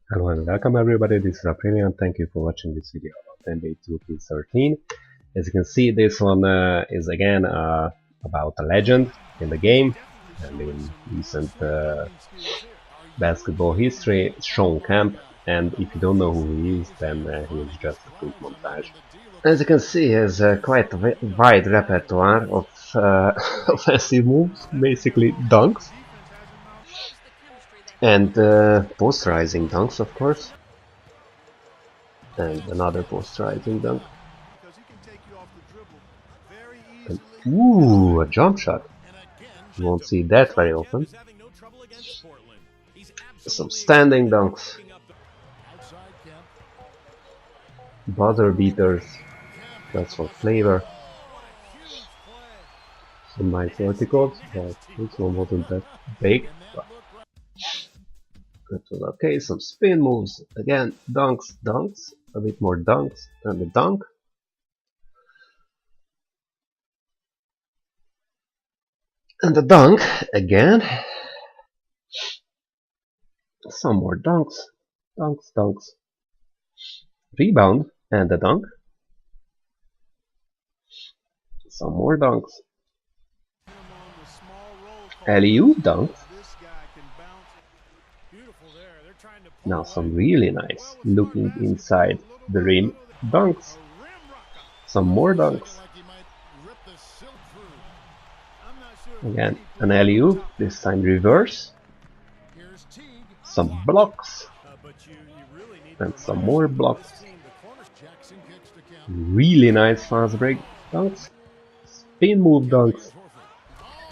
Hello and welcome everybody, this is Aprilian. Thank you for watching this video about NBA 2K13. As you can see, this one is again about a legend in the game and in recent basketball history, Shawn Kemp. And if you don't know who he is, then he is just a quick montage. As you can see, he has quite a wide repertoire of offensive moves, basically dunks. And posterizing dunks, of course. And another posterizing dunk. And, ooh, a jump shot. You won't see that very often. Some standing dunks. Buzzer beaters. That's for flavor. Some nice verticals, but this one wasn't that big. That was okay. Some spin moves. Again, dunks, dunks. A bit more dunks and the dunk. And the dunk again. Some more dunks. Dunks, dunks. Rebound and the dunk. Some more dunks. Alley-oop dunks. Now some really nice looking inside the rim dunks. Some more dunks. Again, an alley-oop, this time reverse. Some blocks. And some more blocks. Really nice fast break dunks. Spin move dunks.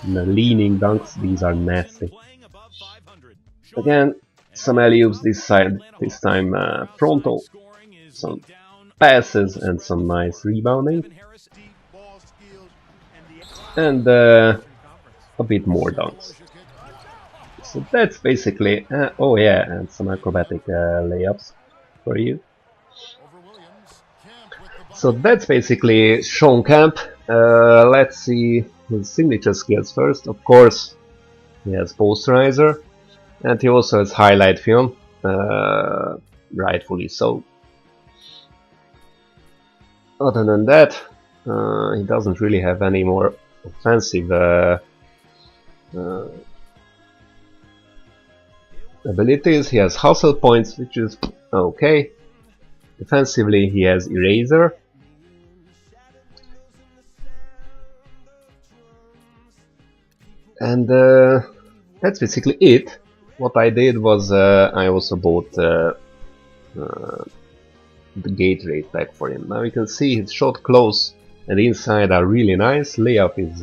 And the leaning dunks, these are nasty. Again, some alley-oops this time frontal. Some passes and some nice rebounding. And a bit more dunks. So that's basically, oh yeah, and some acrobatic layups for you. So that's basically Shawn Kemp. Let's see his signature skills first. Of course, he has posterizer, and he also has highlight film, rightfully so. Other than that, he doesn't really have any more offensive abilities. He has hustle points, which is okay. Defensively, he has eraser. And that's basically it. What I did was I also bought the gate rate pack for him. Now you can see his shot close and inside are really nice. Layup is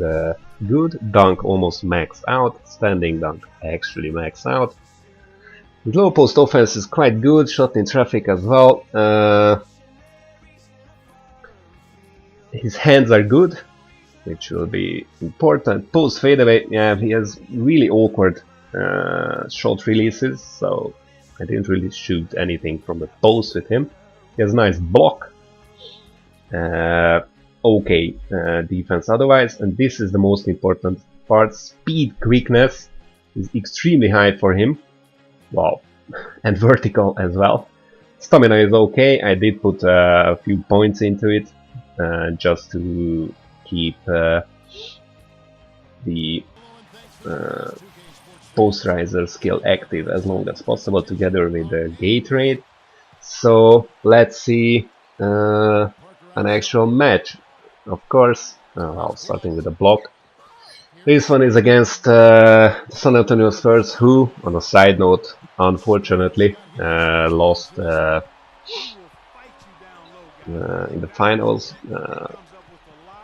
good. Dunk almost maxed out. Standing dunk actually maxed out. His low post offense is quite good. Shot in traffic as well. His hands are good, which will be important. Post fadeaway, yeah, he has really awkward shot releases, so I didn't really shoot anything from the post with him. He has nice block, okay defense otherwise, and this is the most important part. Speed, quickness is extremely high for him. Wow, and vertical as well. Stamina is okay. I did put a few points into it just to keep the posterizer skill active as long as possible together with the gate rate. So let's see an actual match. Of course, starting with the block. This one is against San Antonio Spurs, who, on a side note, unfortunately lost in the finals.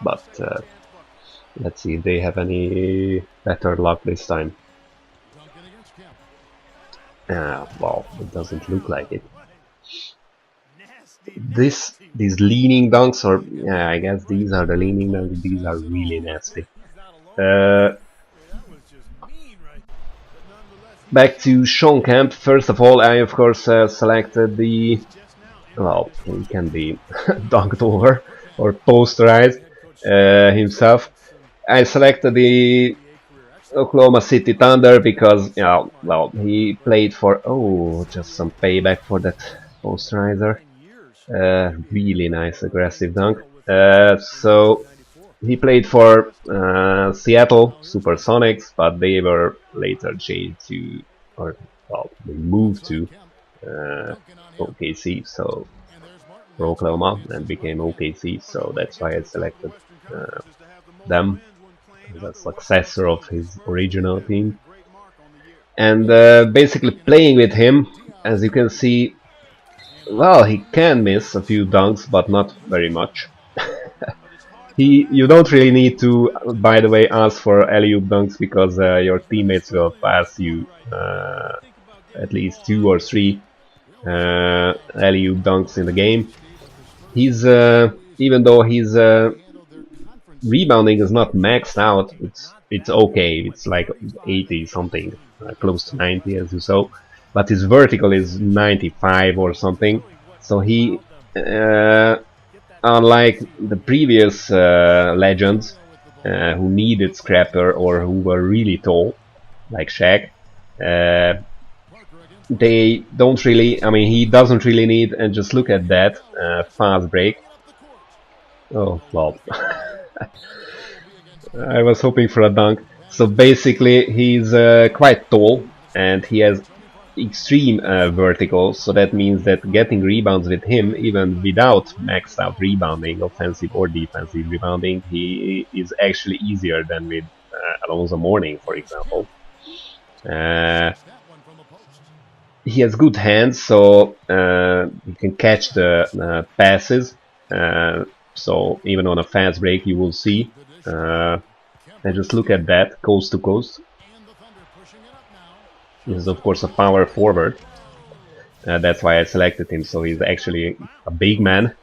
But let's see if they have any better luck this time. Well, it doesn't look like it. These leaning dunks, or yeah, I guess these are the leaning dunks. These are really nasty. Back to Shawn Kemp. First of all, I of course selected the, well, he can be dunked over or posterized himself. I selected the Oklahoma City Thunder because, well, he played for, oh, just some payback for that posterizer. Really nice aggressive dunk. So he played for Seattle Supersonics, but they were later changed to, or well, they moved to uh, OKC, so for Oklahoma, and became OKC. So that's why I selected uh, them as a successor of his original team. And basically playing with him, as you can see, well, he can miss a few dunks, but not very much. You don't really need to, by the way, ask for alley-oop dunks because your teammates will pass you at least 2 or 3 alley-oop dunks in the game. He's even though his rebounding is not maxed out, it's okay. It's like 80 something, close to 90 as you saw, but his vertical is 95 or something. So he unlike the previous legends who needed scrapper or who were really tall, like Shaq, they don't really, I mean, he doesn't really need, and just look at that fast break. Oh, well, I was hoping for a dunk. So basically, he's quite tall and he has extreme vertical, so that means that getting rebounds with him, even without maxed out rebounding, offensive or defensive rebounding, he is actually easier than with Alonzo Mourning, for example. He has good hands, so he can catch the passes. So even on a fast break, you will see. And just look at that, coast to coast. This is of course a power forward. That's why I selected him. So he's actually a big man.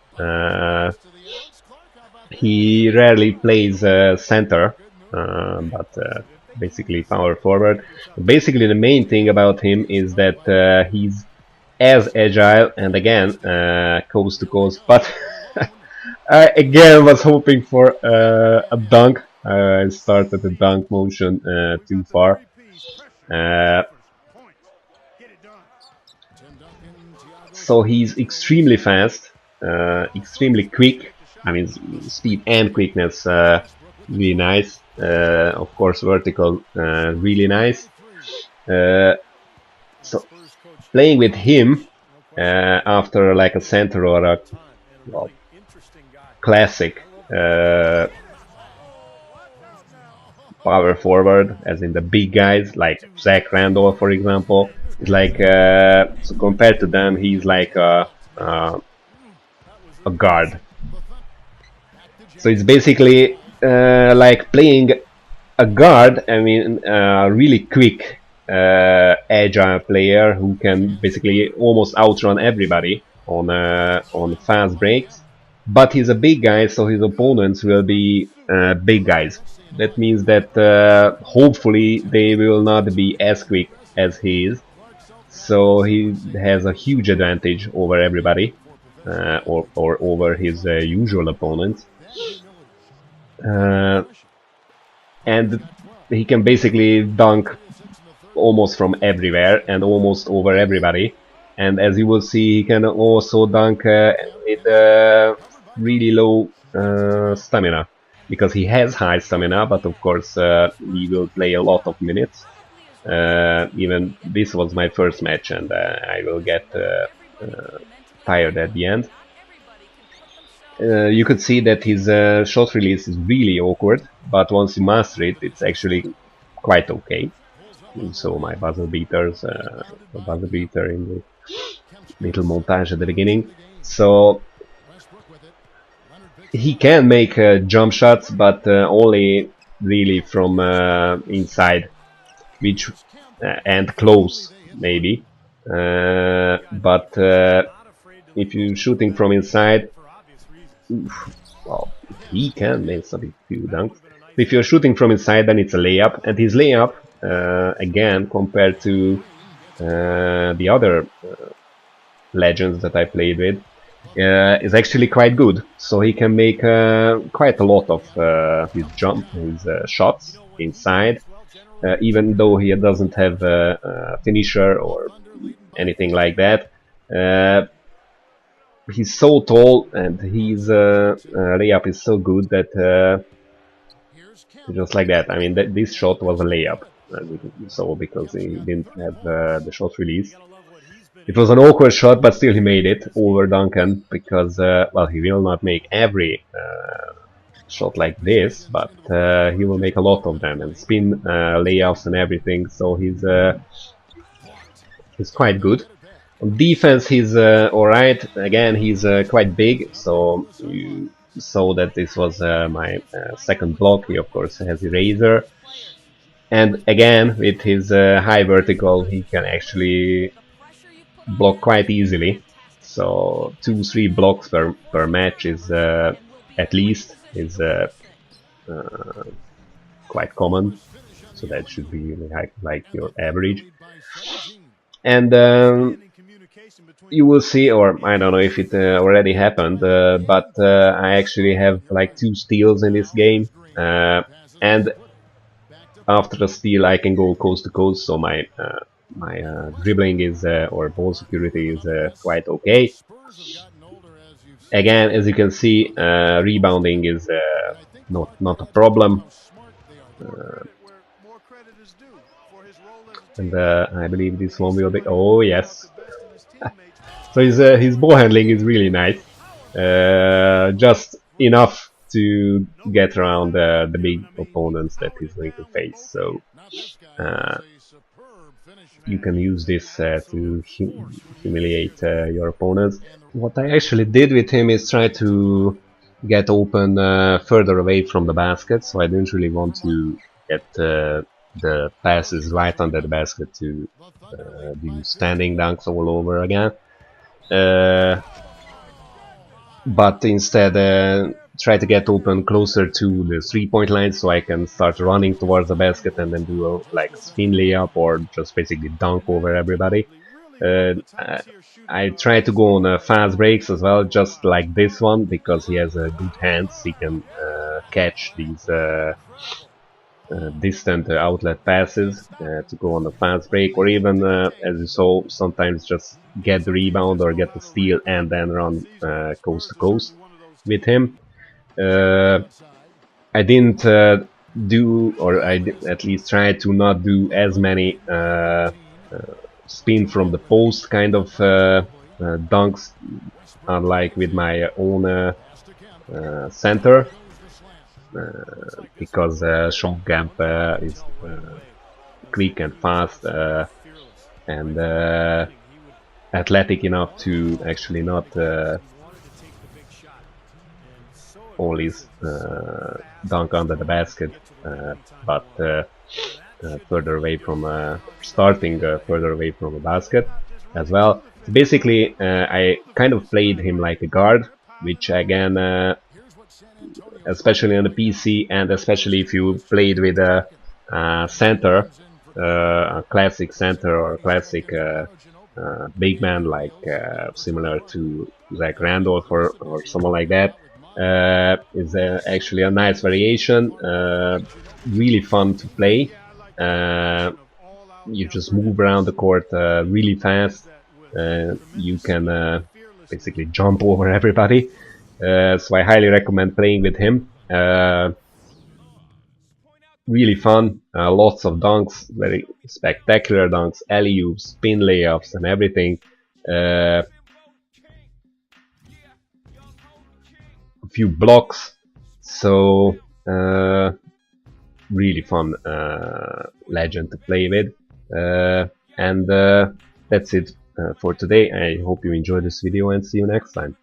He rarely plays center, but basically power forward. Basically, the main thing about him is that he's as agile and again coast to coast. But I again was hoping for a dunk. I started the dunk motion too far. So he's extremely fast, extremely quick. I mean, speed and quickness really nice. Of course, vertical really nice. So playing with him after like a center or a well, classic power forward, as in the big guys like Zach Randolph, for example, is like so compared to them, he's like a guard. So it's basically like playing a guard. I mean, really quick, agile player who can basically almost outrun everybody on fast breaks. But he's a big guy, so his opponents will be big guys. That means that hopefully they will not be as quick as he is. So he has a huge advantage over everybody, or over his usual opponents. And he can basically dunk almost from everywhere and almost over everybody. And as you will see, he can also dunk with really low stamina, because he has high stamina, but of course he will play a lot of minutes. Even this was my first match, and I will get tired at the end. You could see that his shot release is really awkward, but once you master it, it's actually quite okay. So my buzzer beaters, the buzzer beater in the little montage at the beginning. So he can make jump shots, but only really from inside, which and close maybe. But if you're shooting from inside, well, he can make a few dunks. If you're shooting from inside, then it's a layup, and his layup, again, compared to the other legends that I played with, is actually quite good. So he can make quite a lot of his shots inside. even though he doesn't have a finisher or anything like that. He's so tall and his layup is so good that just like that. I mean, this shot was a layup, so because he didn't have the shot release. It was an awkward shot, but still he made it over Duncan because, well, he will not make every shot like this, but he will make a lot of them and spin layups and everything. So he's quite good. On defense, he's alright. Again, he's quite big, so you saw that this was my second block. He, of course, has Eraser. And again, with his high vertical, he can actually block quite easily. So 2-3 blocks per match is at least is quite common. So that should be like your average. And you will see, or I don't know if it already happened, but I actually have like 2 steals in this game, and after the steal I can go coast to coast, so my dribbling is or ball security is quite okay. Again, as you can see, rebounding is not a problem. And I believe this one will be... Oh, yes. So his ball handling is really nice. Just enough to get around the big opponents that he's going to face. So you can use this to humiliate your opponents. What I actually did with him is try to get open further away from the basket. So I didn't really want to get the passes right under the basket to do standing dunks all over again, but instead try to get open closer to the 3-point line so I can start running towards the basket and then do a like spin layup or just basically dunk over everybody. I try to go on fast breaks as well, just like this one, because he has good hands. He can catch these distant outlet passes to go on a fast break, or even as you saw, sometimes just get the rebound or get the steal and then run coast to coast with him. I didn't do, or I at least try to not do as many spin from the post kind of dunks, unlike with my own center. Because Shawn Kemp is quick and fast and athletic enough to actually not always dunk under the basket, but further away from starting further away from the basket as well. So basically, I kind of played him like a guard, which again, especially on the PC, and especially if you played with a center, a classic center or a classic big man, like similar to Zach Randolph or someone like that, is actually a nice variation. Really fun to play. You just move around the court really fast. You can basically jump over everybody. So I highly recommend playing with him. Really fun, lots of dunks, very spectacular dunks, alley-oops, spin layups and everything. A few blocks, so really fun legend to play with. And that's it for today. I hope you enjoyed this video and see you next time.